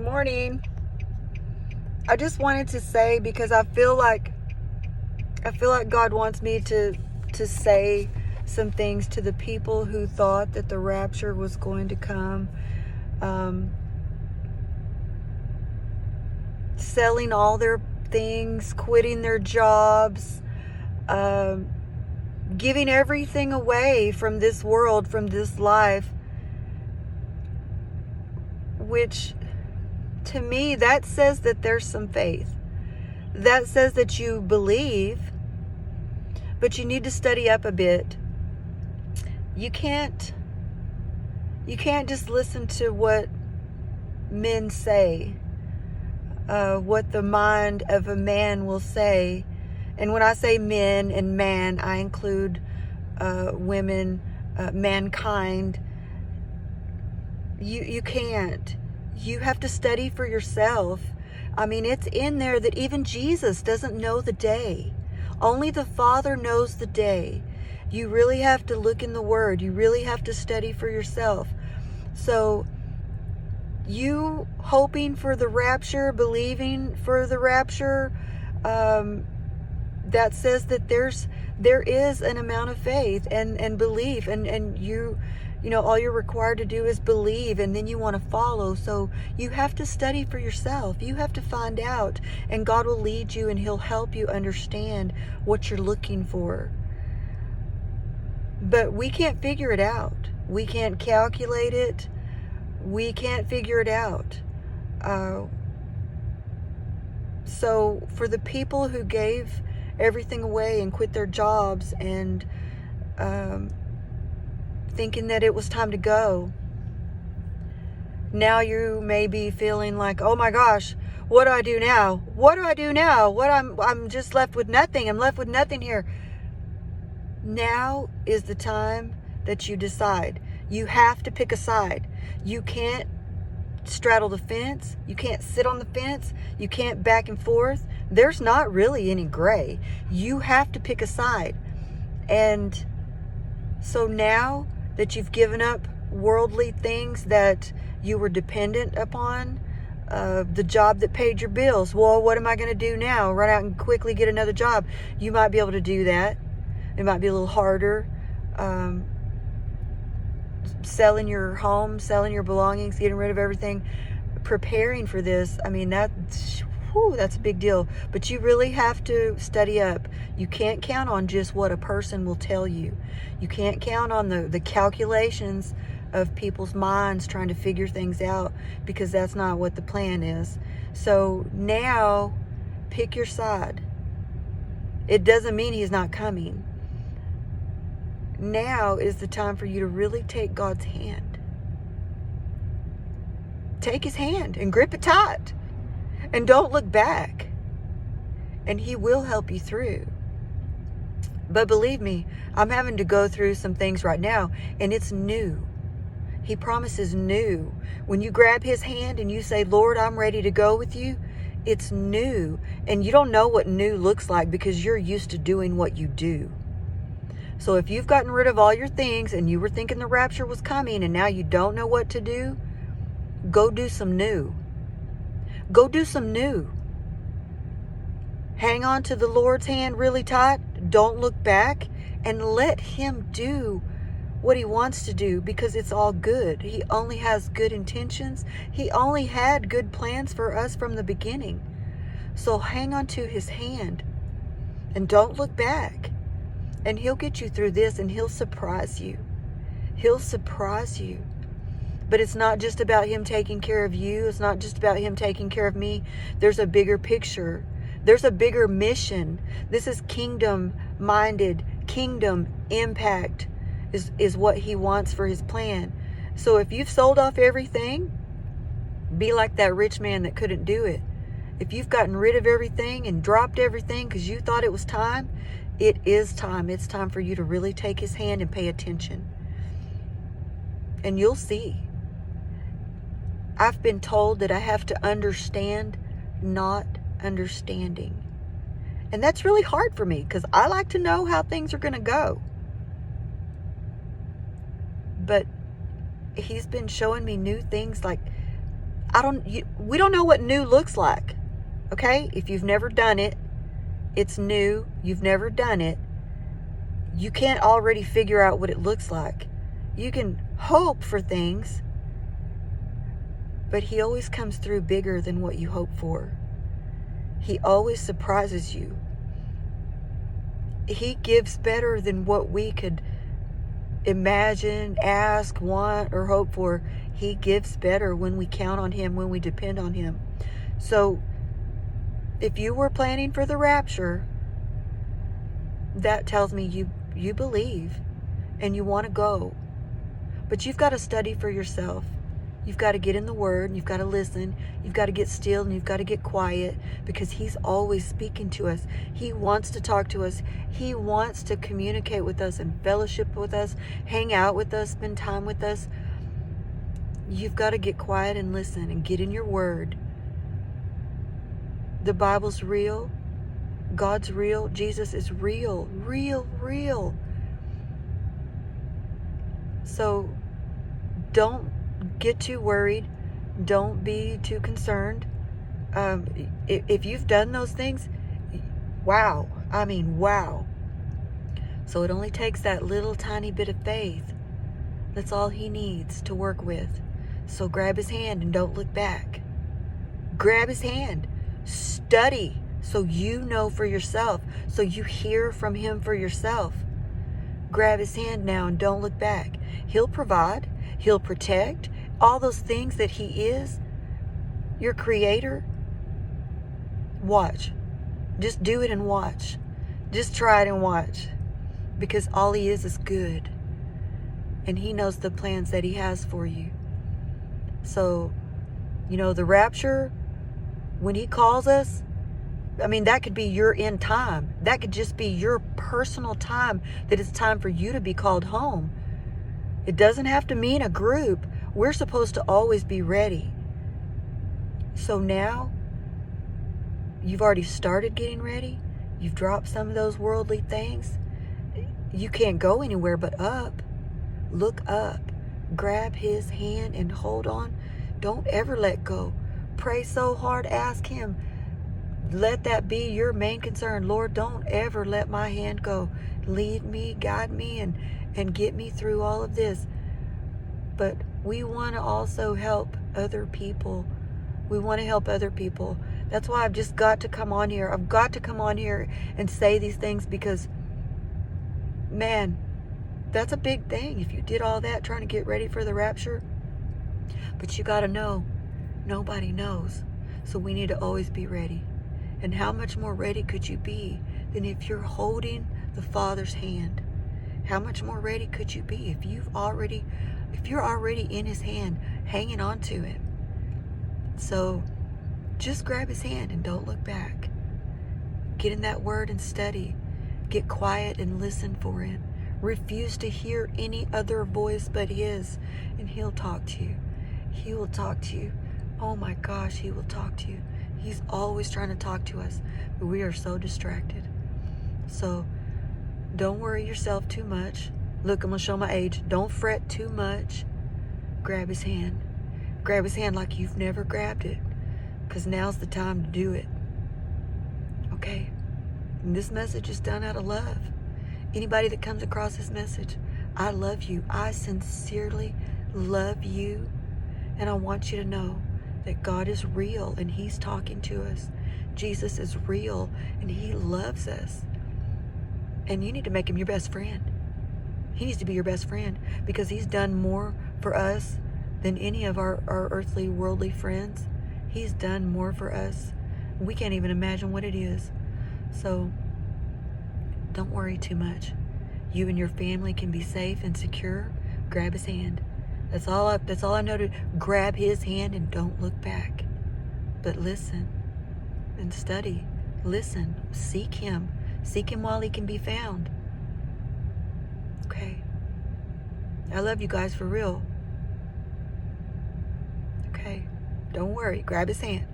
morning. I just wanted to say, because I feel like God wants me to say some things to the people who thought that the rapture was going to come, selling all their things, quitting their jobs, giving everything away from this world, from this life, which to me, that says that there's some faith. That says that you believe, but you need to study up a bit. You can't just listen to what men say, what the mind of a man will say. And when I say men and man, I include women, mankind. You can't. You have to study for yourself. I mean, it's in there that even Jesus doesn't know the day. Only the Father knows the day. You really have to look in the Word. You really have to study for yourself. So, you hoping for the rapture, believing for the rapture, that says that there is an amount of faith and belief, and you know, all you're required to do is believe, and then you want to follow. So you have to study for yourself. You have to find out, and God will lead you, and He'll help you understand what you're looking for. But we can't figure it out. We can't calculate it. We can't figure it out. So for the people who gave everything away and quit their jobs and thinking that it was time to go, now you may be feeling like, oh my gosh, what do I do now? What do I do now? I'm just left with nothing. I'm left with nothing here. Now is the time that you decide. You have to pick a side. You can't straddle the fence. You can't sit on the fence. You can't back and forth. There's not really any gray. You have to pick a side. And so now that you've given up worldly things that you were dependent upon, the job that paid your bills, well, what am I going to do now? Run out and quickly get another job. You might be able to do that. It might be a little harder. Selling your home, selling your belongings, getting rid of everything, preparing for this. I mean, that's a big deal. But you really have to study up. You can't count on just what a person will tell you. You can't count on the calculations of people's minds trying to figure things out, because that's not what the plan is. So now, pick your side. It doesn't mean He's not coming. Now is the time for you to really take God's hand. Take His hand and grip it tight. And don't look back. And He will help you through. But believe me, I'm having to go through some things right now, and it's new. He promises new. When you grab His hand and you say, Lord, I'm ready to go with you, it's new. And you don't know what new looks like because you're used to doing what you do. So if you've gotten rid of all your things and you were thinking the rapture was coming and now you don't know what to do, go do some new. Go do some new. Hang on to the Lord's hand really tight. Don't look back, and let Him do what He wants to do, because it's all good. He only has good intentions. He only had good plans for us from the beginning. So hang on to His hand and don't look back. And He'll get you through this, and He'll surprise you. He'll surprise you. But it's not just about Him taking care of you. It's not just about Him taking care of me. There's a bigger picture. There's a bigger mission. This is kingdom-minded. Kingdom impact is what He wants for His plan. So if you've sold off everything, be like that rich man that couldn't do it. If you've gotten rid of everything and dropped everything because you thought it was time, it is time. It's time for you to really take His hand and pay attention. And you'll see. I've been told that I have to understand, not understanding. And that's really hard for me, because I like to know how things are going to go. But He's been showing me new things. Like, we don't know what new looks like. Okay? If you've never done it, it's new. You've never done it. You can't already figure out what it looks like. You can hope for things, but he always comes through bigger than what you hope for. He always surprises you. He gives better than what we could imagine, ask, want, or hope for. He gives better when we count on him, when we depend on him. So if you were planning for the rapture, that tells me you believe and you want to go. But you've got to study for yourself. You've got to get in the Word, and you've got to listen. You've got to get still, and you've got to get quiet, because he's always speaking to us. He wants to talk to us. He wants to communicate with us and fellowship with us, hang out with us, spend time with us. You've got to get quiet and listen and get in your Word. The Bible's real. God's real. Jesus is real. Real. So don't get too worried. Don't be too concerned. If you've done those things, wow. I mean, wow. So it only takes that little tiny bit of faith. That's all he needs to work with. So grab his hand and don't look back. Grab his hand. Study so you know for yourself, so you hear from him for yourself. Grab his hand now and don't look back. He'll provide. He'll protect. All those things that he is, your creator. Watch. Just do it and watch. Just try it and watch. Because all he is good. And he knows the plans that he has for you. So, the rapture, when he calls us, I mean, that could be your end time. That could just be your personal time, that it's time for you to be called home. It doesn't have to mean a group. We're supposed to always be ready. So now, you've already started getting ready. You've dropped some of those worldly things. You can't go anywhere but up. Look up. Grab his hand and hold on. Don't ever let go. Pray so hard. Ask him. Let that be your main concern. Lord, don't ever let my hand go. Lead me, guide me, and get me through all of this. But we want to also help other people. We want to help other people. That's why I've just got to come on here. I've got to come on here and say these things, because, man, that's a big thing. If you did all that trying to get ready for the rapture. But you got to know, nobody knows. So we need to always be ready. And how much more ready could you be than if you're holding the Father's hand? How much more ready could you be if you're already in his hand, hanging on to it? So just grab his hand and don't look back. Get in that Word and study. Get quiet and listen for it. Refuse to hear any other voice but his, and he'll talk to you. He will talk to you. Oh my gosh, he will talk to you. He's always trying to talk to us, but we are so distracted. So don't worry yourself too much. Look, I'm going to show my age. Don't fret too much. Grab his hand. Grab his hand like you've never grabbed it, because now's the time to do it. Okay? And this message is done out of love. Anybody that comes across this message, I love you. I sincerely love you. And I want you to know that God is real and he's talking to us. Jesus is real and he loves us. And you need to make him your best friend. He needs to be your best friend, because he's done more for us than any of our earthly, worldly friends. He's done more for us. We can't even imagine what it is. So don't worry too much. You and your family can be safe and secure. Grab his hand. That's all I know to grab his hand and don't look back. But listen and study. Listen. Seek him. Seek him while he can be found. Okay. I love you guys for real. Okay. Don't worry. Grab his hand.